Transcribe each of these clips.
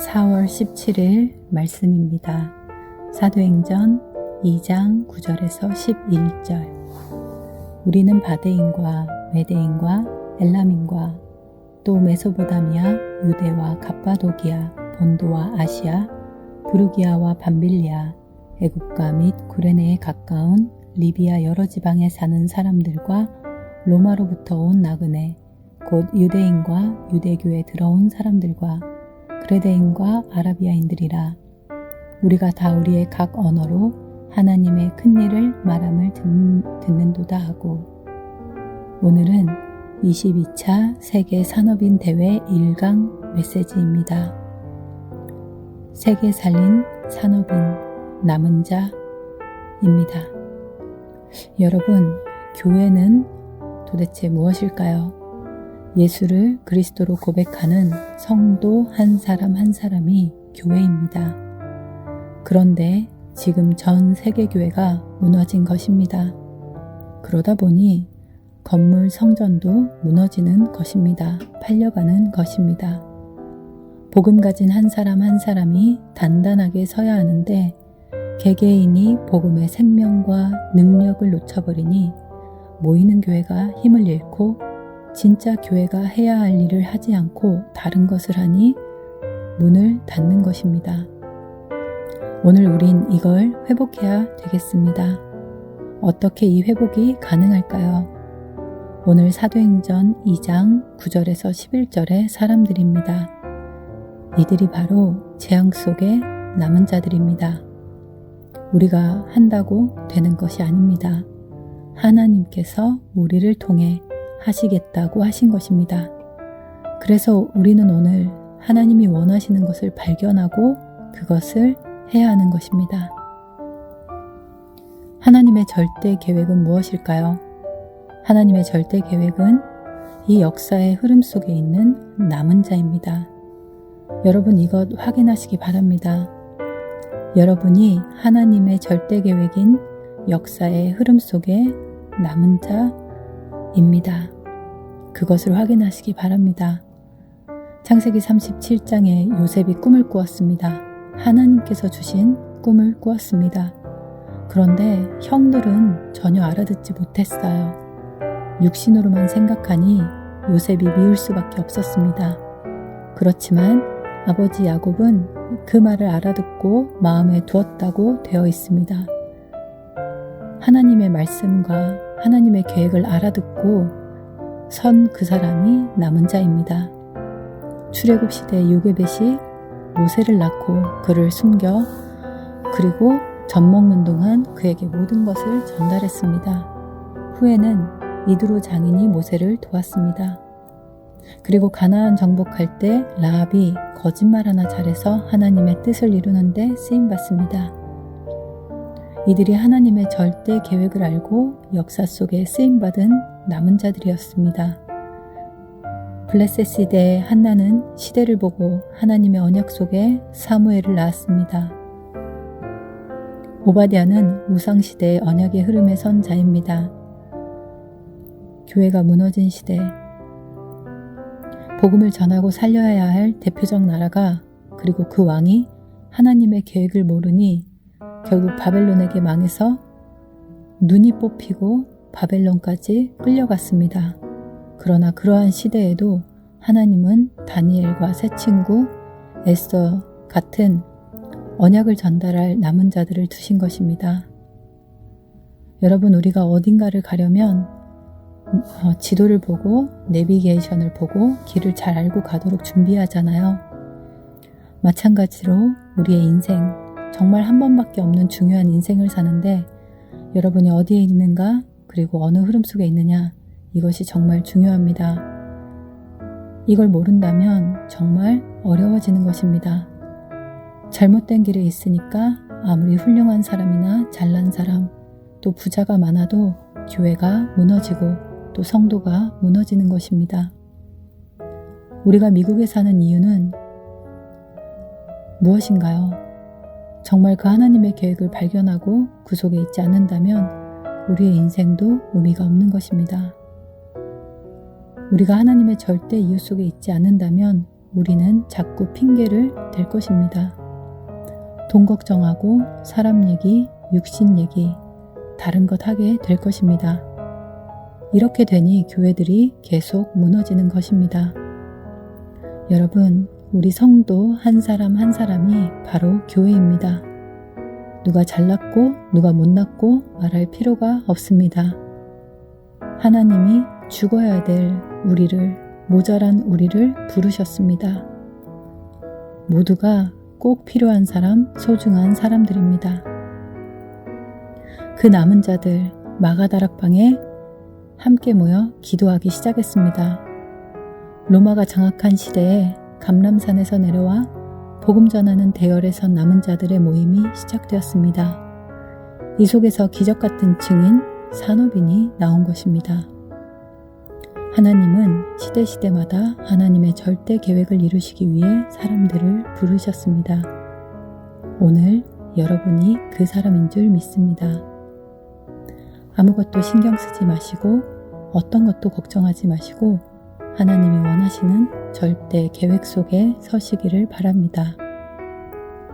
4월 17일 말씀입니다. 사도행전 2장 9절에서 11절. 우리는 바데인과 메데인과 엘람인과 또 메소포다미아, 유대와 갑바도기아, 본도와 아시아, 부르기아와 밤빌리아, 애굽과 및 구레네에 가까운 리비아 여러 지방에 사는 사람들과 로마로부터 온 나그네, 곧 유대인과 유대교에 들어온 사람들과 그레데인과 아라비아인들이라. 우리가 다 우리의 각 언어로 하나님의 큰 일을 말함을 듣는도다 하고. 오늘은 22차 세계 산업인 대회 1강 메시지입니다. 세계 살린 산업인 남은 자입니다. 여러분, 교회는 도대체 무엇일까요? 예수를 그리스도로 고백하는 성도 한 사람 한 사람이 교회입니다. 그런데 지금 전 세계 교회가 무너진 것입니다. 그러다 보니 건물 성전도 무너지는 것입니다. 팔려가는 것입니다. 복음 가진 한 사람 한 사람이 단단하게 서야 하는데 개개인이 복음의 생명과 능력을 놓쳐버리니 모이는 교회가 힘을 잃고 진짜 교회가 해야 할 일을 하지 않고 다른 것을 하니 문을 닫는 것입니다. 오늘 우린 이걸 회복해야 되겠습니다. 어떻게 이 회복이 가능할까요? 오늘 사도행전 2장 9절에서 11절의 사람들입니다. 이들이 바로 재앙 속에 남은 자들입니다. 우리가 한다고 되는 것이 아닙니다. 하나님께서 우리를 통해 하시겠다고 하신 것입니다. 그래서 우리는 오늘 하나님이 원하시는 것을 발견하고 그것을 해야 하는 것입니다. 하나님의 절대 계획은 무엇일까요? 하나님의 절대 계획은 이 역사의 흐름 속에 있는 남은 자입니다. 여러분, 이것 확인하시기 바랍니다. 여러분이 하나님의 절대 계획인 역사의 흐름 속에 남은 자입니다. 그것을 확인하시기 바랍니다. 창세기 37장에 요셉이 꿈을 꾸었습니다. 하나님께서 주신 꿈을 꾸었습니다. 그런데 형들은 전혀 알아듣지 못했어요. 육신으로만 생각하니 요셉이 미울 수밖에 없었습니다. 그렇지만 아버지 야곱은 그 말을 알아듣고 마음에 두었다고 되어 있습니다. 하나님의 말씀과 하나님의 계획을 알아듣고 선 그 사람이 남은 자입니다. 출애굽 시대 요게벳이 모세를 낳고 그를 숨겨 그리고 젖 먹는 동안 그에게 모든 것을 전달했습니다. 후에는 이드로 장인이 모세를 도왔습니다. 그리고 가나안 정복할 때 라합이 거짓말 하나 잘해서 하나님의 뜻을 이루는데 쓰임받습니다. 이들이 하나님의 절대 계획을 알고 역사 속에 쓰임받은 남은 자들이었습니다. 블레셋 시대의 한나는 시대를 보고 하나님의 언약 속에 사무엘을 낳았습니다. 오바댜는 우상시대의 언약의 흐름에 선 자입니다. 교회가 무너진 시대, 복음을 전하고 살려야 할 대표적 나라가 그리고 그 왕이 하나님의 계획을 모르니 결국 바벨론에게 망해서 눈이 뽑히고 바벨론까지 끌려갔습니다. 그러나 그러한 시대에도 하나님은 다니엘과 새 친구 에스더 같은 언약을 전달할 남은 자들을 두신 것입니다. 여러분, 우리가 어딘가를 가려면 지도를 보고 내비게이션을 보고 길을 잘 알고 가도록 준비하잖아요. 마찬가지로 우리의 인생, 정말 한 번밖에 없는 중요한 인생을 사는데 여러분이 어디에 있는가, 그리고 어느 흐름 속에 있느냐, 이것이 정말 중요합니다. 이걸 모른다면 정말 어려워지는 것입니다. 잘못된 길에 있으니까 아무리 훌륭한 사람이나 잘난 사람, 또 부자가 많아도 교회가 무너지고 또 성도가 무너지는 것입니다. 우리가 미국에 사는 이유는 무엇인가요? 정말 그 하나님의 계획을 발견하고 그 속에 있지 않는다면 우리의 인생도 의미가 없는 것입니다. 우리가 하나님의 절대 이유 속에 있지 않는다면 우리는 자꾸 핑계를 댈 것입니다. 돈 걱정하고 사람 얘기, 육신 얘기, 다른 것 하게 될 것입니다. 이렇게 되니 교회들이 계속 무너지는 것입니다. 여러분, 우리 성도 한 사람 한 사람이 바로 교회입니다. 누가 잘났고 누가 못났고 말할 필요가 없습니다. 하나님이 죽어야 될 우리를, 모자란 우리를 부르셨습니다. 모두가 꼭 필요한 사람, 소중한 사람들입니다. 그 남은 자들 마가다락방에 함께 모여 기도하기 시작했습니다. 로마가 장악한 시대에 감람산에서 내려와 복음 전하는 대열에서 남은 자들의 모임이 시작되었습니다. 이 속에서 기적 같은 증인, 산업인이 나온 것입니다. 하나님은 시대마다 하나님의 절대 계획을 이루시기 위해 사람들을 부르셨습니다. 오늘 여러분이 그 사람인 줄 믿습니다. 아무것도 신경 쓰지 마시고 어떤 것도 걱정하지 마시고 하나님이 원하시는 절대 계획 속에 서시기를 바랍니다.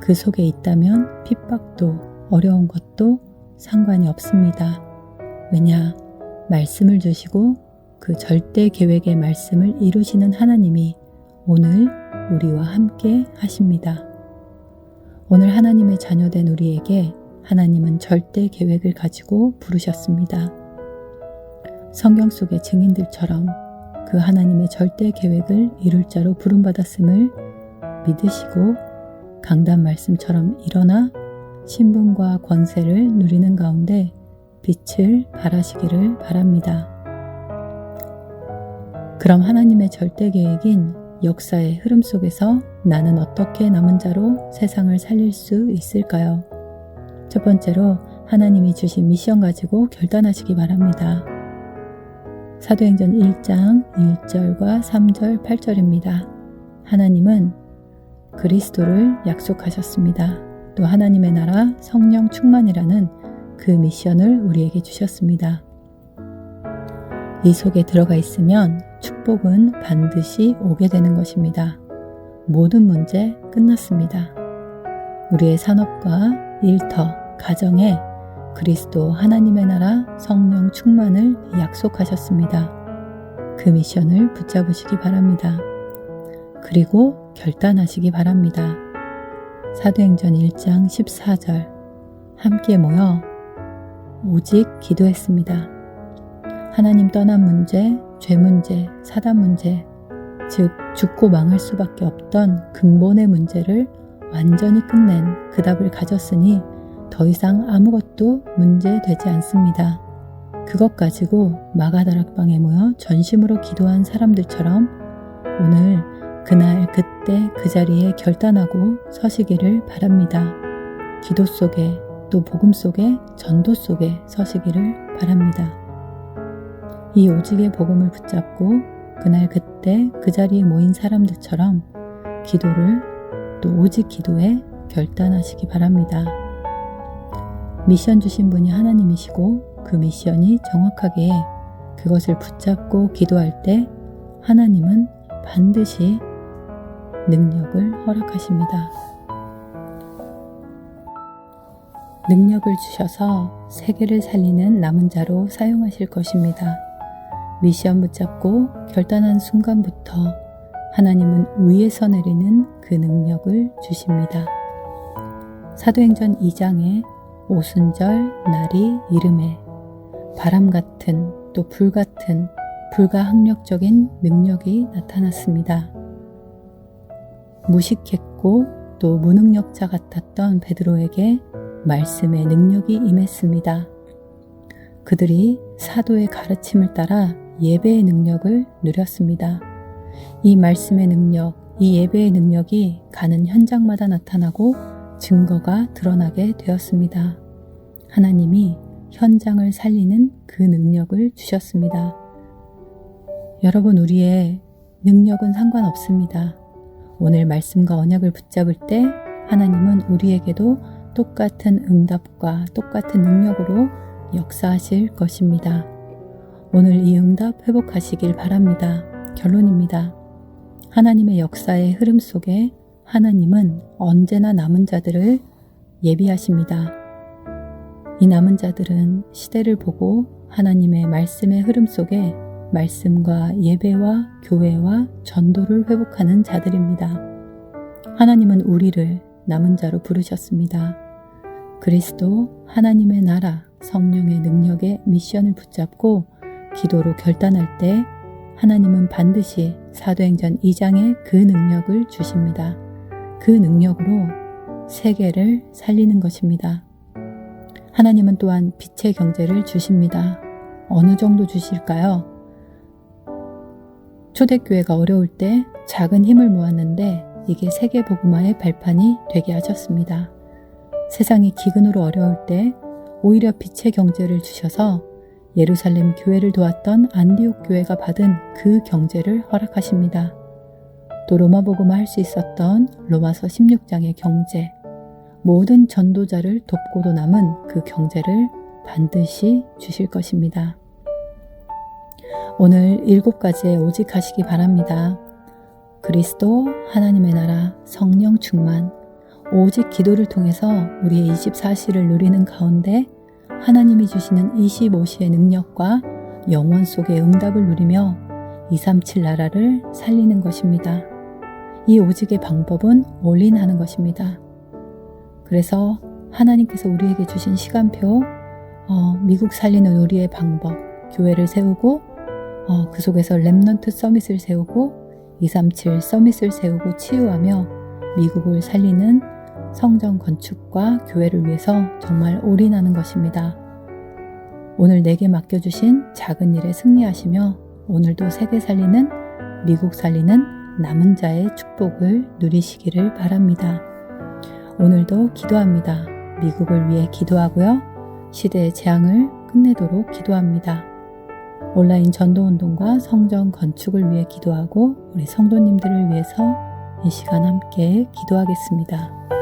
그 속에 있다면 핍박도 어려운 것도 상관이 없습니다. 왜냐? 말씀을 주시고 그 절대 계획의 말씀을 이루시는 하나님이 오늘 우리와 함께 하십니다. 오늘 하나님의 자녀된 우리에게 하나님은 절대 계획을 가지고 부르셨습니다. 성경 속의 증인들처럼 그 하나님의 절대 계획을 이룰 자로 부름받았음을 믿으시고 강단 말씀처럼 일어나 신분과 권세를 누리는 가운데 빛을 발하시기를 바랍니다. 그럼 하나님의 절대 계획인 역사의 흐름 속에서 나는 어떻게 남은 자로 세상을 살릴 수 있을까요? 첫 번째로 하나님이 주신 미션 가지고 결단하시기 바랍니다. 사도행전 1장 1절과 3절 8절입니다. 하나님은 그리스도를 약속하셨습니다. 또 하나님의 나라 성령 충만이라는 그 미션을 우리에게 주셨습니다. 이 속에 들어가 있으면 축복은 반드시 오게 되는 것입니다. 모든 문제 끝났습니다. 우리의 산업과 일터, 가정에 그리스도 하나님의 나라 성령 충만을 약속하셨습니다. 그 미션을 붙잡으시기 바랍니다. 그리고 결단하시기 바랍니다. 사도행전 1장 14절 함께 모여 오직 기도했습니다. 하나님 떠난 문제, 죄 문제, 사단 문제, 즉 죽고 망할 수밖에 없던 근본의 문제를 완전히 끝낸 그 답을 가졌으니 더 이상 아무것도 문제되지 않습니다. 그것 가지고 마가다락방에 모여 전심으로 기도한 사람들처럼 오늘 그날 그때 그 자리에 결단하고 서시기를 바랍니다. 기도 속에 또 복음 속에 전도 속에 서시기를 바랍니다. 이 오직의 복음을 붙잡고 그날 그때 그 자리에 모인 사람들처럼 기도를 또 오직 기도에 결단하시기 바랍니다. 미션 주신 분이 하나님이시고 그 미션이 정확하게 그것을 붙잡고 기도할 때 하나님은 반드시 능력을 허락하십니다. 능력을 주셔서 세계를 살리는 남은 자로 사용하실 것입니다. 미션 붙잡고 결단한 순간부터 하나님은 위에서 내리는 그 능력을 주십니다. 사도행전 2장에 오순절 날이 이름에 바람 같은 또 불 같은 불가항력적인 능력이 나타났습니다. 무식했고 또 무능력자 같았던 베드로에게 말씀의 능력이 임했습니다. 그들이 사도의 가르침을 따라 예배의 능력을 누렸습니다. 이 말씀의 능력, 이 예배의 능력이 가는 현장마다 나타나고 증거가 드러나게 되었습니다. 하나님이 현장을 살리는 그 능력을 주셨습니다. 여러분, 우리의 능력은 상관없습니다. 오늘 말씀과 언약을 붙잡을 때 하나님은 우리에게도 똑같은 응답과 똑같은 능력으로 역사하실 것입니다. 오늘 이 응답 회복하시길 바랍니다. 결론입니다. 하나님의 역사의 흐름 속에 하나님은 언제나 남은 자들을 예비하십니다. 이 남은 자들은 시대를 보고 하나님의 말씀의 흐름 속에 말씀과 예배와 교회와 전도를 회복하는 자들입니다. 하나님은 우리를 남은 자로 부르셨습니다. 그리스도, 하나님의 나라, 성령의 능력의 미션을 붙잡고 기도로 결단할 때 하나님은 반드시 사도행전 2장의 그 능력을 주십니다. 그 능력으로 세계를 살리는 것입니다. 하나님은 또한 빛의 경제를 주십니다. 어느 정도 주실까요? 초대교회가 어려울 때 작은 힘을 모았는데 이게 세계복음화의 발판이 되게 하셨습니다. 세상이 기근으로 어려울 때 오히려 빛의 경제를 주셔서 예루살렘 교회를 도왔던 안디옥 교회가 받은 그 경제를 허락하십니다. 또 로마복음화 할 수 있었던 로마서 16장의 경제, 모든 전도자를 돕고도 남은 그 경제를 반드시 주실 것입니다. 오늘 7가지의 오직 하시기 바랍니다. 그리스도, 하나님의 나라, 성령 충만, 오직 기도를 통해서 우리의 24시를 누리는 가운데 하나님이 주시는 25시의 능력과 영원 속의 응답을 누리며 237 나라를 살리는 것입니다. 이 오직의 방법은 올인하는 것입니다. 그래서 하나님께서 우리에게 주신 시간표, 미국 살리는 우리의 방법, 교회를 세우고 그 속에서 렘넌트 서밋을 세우고 237 서밋을 세우고 치유하며 미국을 살리는 성전 건축과 교회를 위해서 정말 올인하는 것입니다. 오늘 내게 맡겨주신 작은 일에 승리하시며 오늘도 세계 살리는, 미국 살리는 남은 자의 축복을 누리시기를 바랍니다. 오늘도 기도합니다. 미국을 위해 기도하고요. 시대의 재앙을 끝내도록 기도합니다. 온라인 전도운동과 성전 건축을 위해 기도하고 우리 성도님들을 위해서 이 시간 함께 기도하겠습니다.